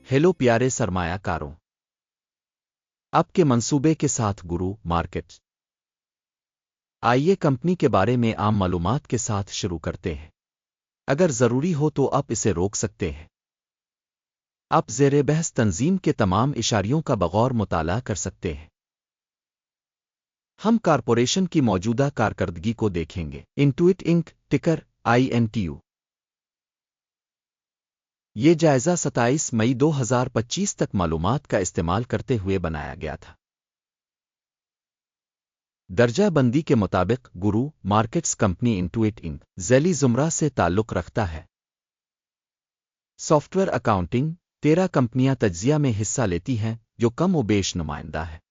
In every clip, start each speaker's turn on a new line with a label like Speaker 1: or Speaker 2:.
Speaker 1: Hello प्यारे सरमाया कारों, आपके मंसूबे के साथ गुरु मार्केट। आइए कंपनी के बारे में आम मालूमात के साथ शुरू करते हैं। अगर ज़रूरी हो तो आप इसे रोक सकते हैं। आप ज़ेरे बहस तंजीम के तमाम इशारियों का बगौर मुताला कर सकते हैं। हम कारपोरेशन की मौजूदा कारकर्दगी को देखेंगे। इंटुइट इंक, टिकर INTU। ये जायज़ा 27 मई 2025 तक मालूमात का इस्तेमाल करते हुए बनाया गया था। दर्जा बंदी के मुताबिक गुरु मार्केट्स कंपनी इंटुइट इंक ज़ैली ज़ुमरा से ताल्लुक़ रखता है। सॉफ्टवेयर अकाउंटिंग 13 कंपनियां तज्जिया में हिस्सा लेती हैं, जो कम व बेश नुमाइंदा है।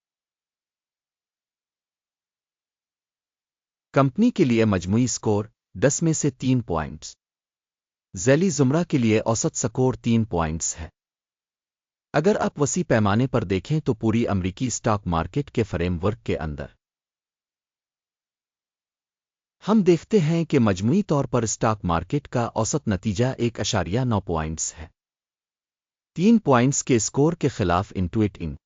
Speaker 1: कंपनी के लिए मजमूई स्कोर 10 में से 3 पॉइंट्स। ज़ैली ज़ुमरा के लिए औसत स्कोर 3 पॉइंट्स है। अगर आप वसी पैमाने पर देखें तो पूरी अमरीकी स्टॉक मार्केट के फ्रेमवर्क के अंदर हम देखते हैं कि मजमूई तौर पर स्टॉक मार्केट का औसत नतीजा 1.9 पॉइंट्स है। 3 पॉइंट्स के स्कोर के खिलाफ इंटुइट इंक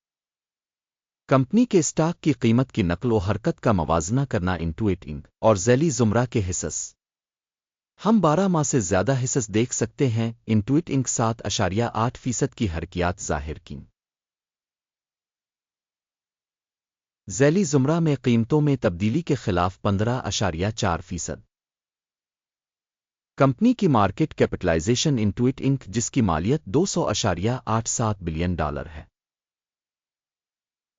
Speaker 1: कंपनी के स्टॉक की कीमत की नकल व हरकत का मवाजना करना इंटुइट इंक और ज़ैली ज़ुमरा के हिस्स। हम 12 माह से ज़्यादा हिस्स देख सकते हैं। इंटुइट इंक 7.8% की हरकियात ज़ाहिर की। ज़ैली ज़ुमरा में कीमतों में तब्दीली के खिलाफ 15.4%। कंपनी की मार्केट कैपिटलाइजेशन इंटुइट इंक जिसकी मालियत $200.87 बिलियन है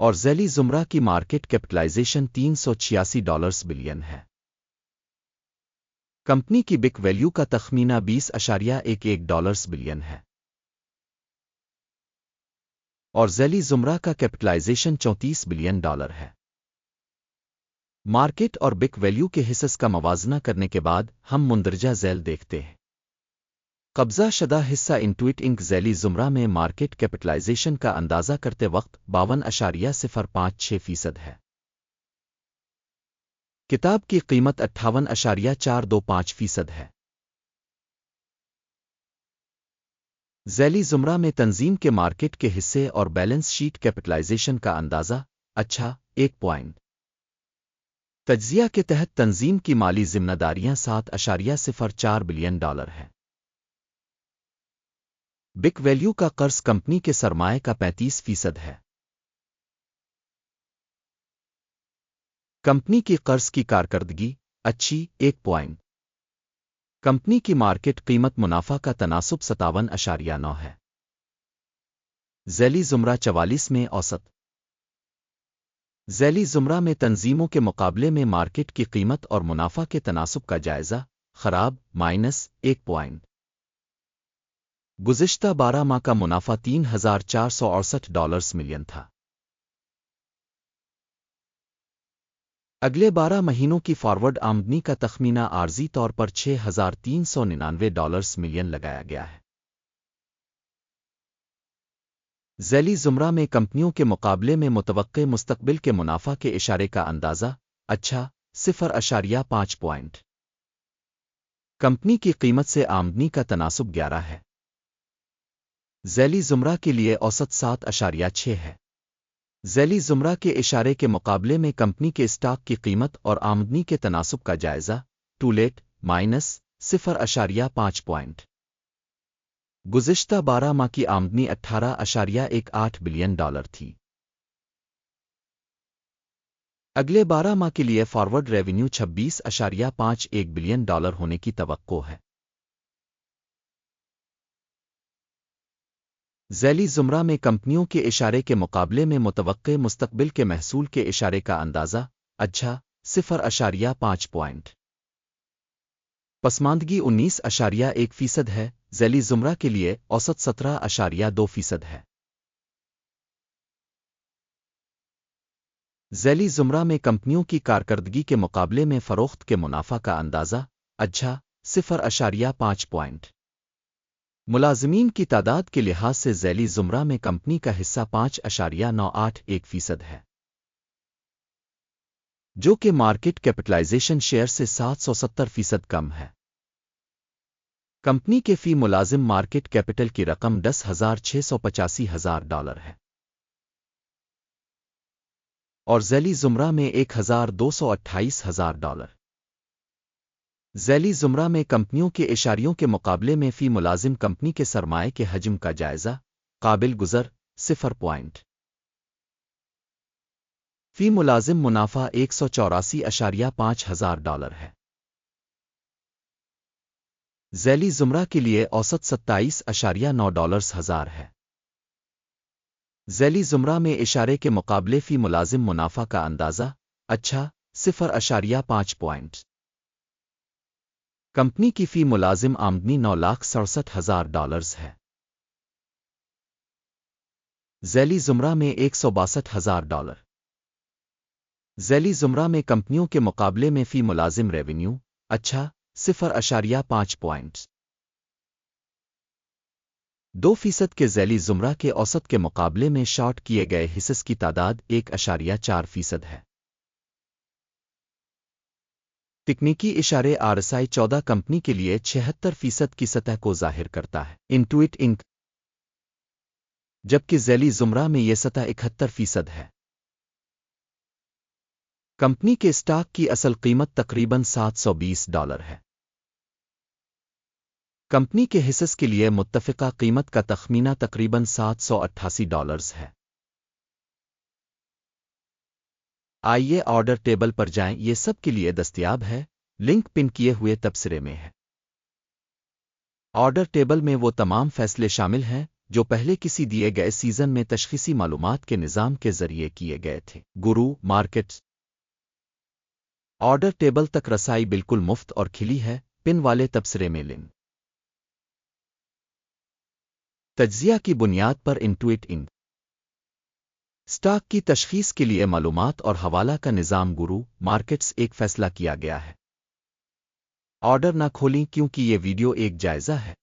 Speaker 1: और ज़ैली ज़ुमरा की मार्केट कैपिटलाइजेशन $386 बिलियन है। कंपनी की बिक वैल्यू का तखमीना $20.11 बिलियन है और ज़ैली ज़ुमरा का कैपिटलाइजेशन $34 बिलियन है। मार्केट और बिक वैल्यू के हिस्स का मवाजना करने के बाद हम मुंदरजा झैल देखते हैं। कब्ज़ा शदा हिस्सा इंटुइट इंक ज़ैली ज़ुमरा में मार्केट कैपिटलाइजेशन का अंदाज़ा करते वक्त 52.056% है। किताब की कीमत 58.425% है। ज़ैली ज़ुमरा में तंजीम के मार्केट के हिस्से और बैलेंस शीट कैपिटलाइजेशन का अंदाज़ा 1 पॉइंट। तज्जिया के तहत तंजीम की माली जिम्मेदारियां $7.04 बिलियन है। बिक वैल्यू का कर्ज कंपनी के सरमाए का 35% है। कंपनी की कर्ज की कारकर्दगी अच्छी 1 पॉइंट। कंपनी की मार्केट कीमत मुनाफा का तनासुब 57.9 है। ज़ैली ज़ुमरा 44 में औसत। ज़ैली ज़ुमरा में तंजीमों के मुकाबले में मार्केट की कीमत और मुनाफा के तनासुब का जायज़ा खराब -1 पॉइंट। गुज़िश्ता 12 माह का मुनाफा $3,468 मिलियन था। अगले 12 महीनों की फॉरवर्ड आमदनी का तखमीना आर्जी तौर पर $6,399 मिलियन लगाया गया है। ज़ैली ज़ुमरा में कंपनियों के मुकाबले में मुतवक्के मुस्तकबिल के मुनाफा के इशारे का अंदाज़ा 0.5 पॉइंट। कंपनी की कीमत से आमदनी का तनासुब 11 है। ज़ैली ज़ुमरा के लिए औसत 7.6 है। ज़ैली ज़ुमरा के इशारे के मुकाबले में कंपनी के स्टॉक की कीमत और आमदनी के तनासुब का जायज़ा टूलेट -0.5 पॉइंट। गुज़िश्ता 12 माह की आमदनी $18.18 बिलियन थी। अगले 12 माह के लिए फॉरवर्ड रेवेन्यू $26.51 बिलियन होने की तवक्को है। ज़ैली ज़ुमरा में कंपनियों के इशारे के मुकाबले में मुतवक्के मुस्तकबिल के महसूल के इशारे का अंदाज़ा 0.5 पॉइंट। पसमानदगी 19.1% है। ज़ैली ज़ुमरा के लिए औसत 17.2% है। ज़ैली ज़ुमरा में कंपनियों की कारकर्दगी के मुकाबले में फ़रोख्त के मुनाफा का अंदाज़ा 0.5 पॉइंट। मुलाज़मीन की तादाद के लिहाज से ज़ैली ज़ुमरा में कंपनी का हिस्सा 5.981% है, जो कि मार्केट कैपिटलाइजेशन शेयर से 770% कम है। कंपनी के फी मुलाजिम मार्केट कैपिटल की रकम $10,685,000 है और ज़ैली ज़ुमरा में $1,228,000। ज़ैली ज़ुमरा में कंपनियों के इशारियों के मुकाबले में फ़ी मुलाजिम कंपनी के सरमाए के हजम का जायज़ा काबिल गुज़र 0 फ़ी मुलाजिम मुनाफा $184,500 है। ज़ैली ज़ुमरा के लिए औसत $27,9 है। ज़ैली ज़ुमरा में इशारे के मुकाबले फ़ी मुलाजिम मुनाफा का अंदाज़ा अच्छा 0.5 कंपनी की फ़ी मुलाजिम आमदनी $9,67,000 है। ज़ैली ज़ुमरा में $162,000। ज़ैली ज़ुमरा में कंपनियों के मुकाबले में फ़ी मुलाजिम रेवेन्यू अच्छा 0.5 2% के ज़ैली ज़ुमरा के औसत के मुकाबले में शॉर्ट किए गए हिस्स की तादाद 1.4% है। तकनीकी इशारे RSI 14 कंपनी के लिए 76% की सतह को जाहिर करता है इंटुइट इंक, जबकि ज़ैली ज़ुमरा में यह सतह 71% है। कंपनी के स्टॉक की असल कीमत तकरीबन $720 है। कंपनी के हिस्स के लिए मुत्तफ़िका कीमत का तखमीना तकरीबन $788 है। आइए ऑर्डर टेबल पर जाएं, ये सब के लिए दस्तयाब है, लिंक पिन किए हुए तबसरे में है। ऑर्डर टेबल में वो तमाम फैसले शामिल हैं जो पहले किसी दिए गए सीज़न में तशख़ीसी मालूमात के निज़ाम के ज़रिए किए गए थे। गुरु मार्केट्स ऑर्डर टेबल तक रसाई बिल्कुल मुफ्त और खिली है। पिन वाले तबसरे में लिंक। तज्ज़िया की बुनियाद पर इंटुइट इंक स्टॉक की तशख़ीस के लिए मालूमात और हवाला का निज़ाम गुरु मार्केट्स एक फ़ैसला किया गया है। ऑर्डर ना खोलें क्योंकि ये वीडियो एक जायज़ा है।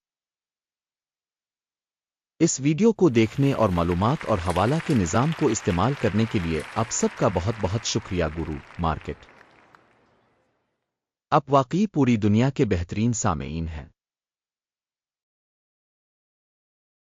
Speaker 1: इस वीडियो को देखने और मालूमात और हवाला के निज़ाम को इस्तेमाल करने के लिए आप सबका बहुत बहुत शुक्रिया। गुरु मार्केट आप वाकई पूरी दुनिया के बेहतरीन सामेईन हैं।